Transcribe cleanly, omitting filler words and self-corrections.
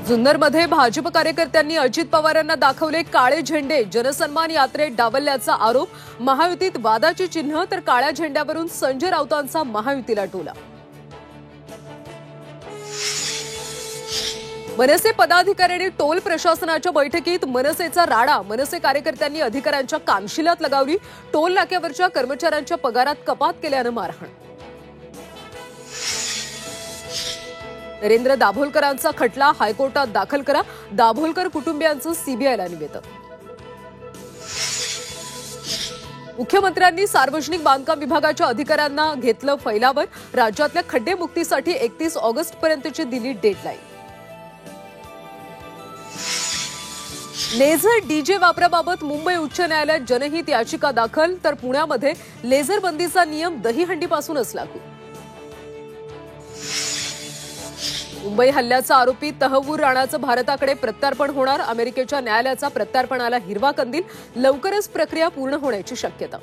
जुन्नरमध्ये भाजप कार्यकर्त्यांनी अजित पवारांना दाखवले काळे झेंडे, जनसन्मान यात्रेत डावलल्याचा आरोप। महायुतीत वादाची चिन्ह तर काळ्या झेंड्यावरून संजय राऊतांचा महायुतीला टोला। मनसे पदाधिकाऱ्यांनी टोल प्रशासनाच्या बैठकीत मनसेचा राडा। मनसे कार्यकर्त्यांनी अधिकाऱ्यांच्या कानशिलात लगावली। टोल नाक्यावरच्या कर्मचाऱ्यांच्या पगारात कपात केल्यानं मारहाण। नरेंद्र दाभोलकरांचा खटला हायकोर्टात दाखल करा। दाभोलकर कुटुंबियांचं सीबीआयला निवेदन। मुख्यमंत्र्यांनी सार्वजनिक बांधकाम विभागाच्या अधिकाऱ्यांना घेतलं फैलावर। राज्यातल्या खड्डेमुक्तीसाठी 31 ऑगस्टपर्यंतची दिली डेडलाईन। लेझर डीजे वापराबाबत मुंबई उच्च न्यायालयात जनहित याचिका दाखल। तर पुण्यामध्ये लेझर बंदीचा नियम दहीहंडीपासूनच लागू। मुंबई हल्ल्याचा आरोपी तहव्वूर राणाचं भारताकडे प्रत्यार्पण होणार। अमेरिकेच्या न्यायालयाचा प्रत्यार्पणाला हिरवा कंदील। लवकरच प्रक्रिया पूर्ण होण्याची शक्यता।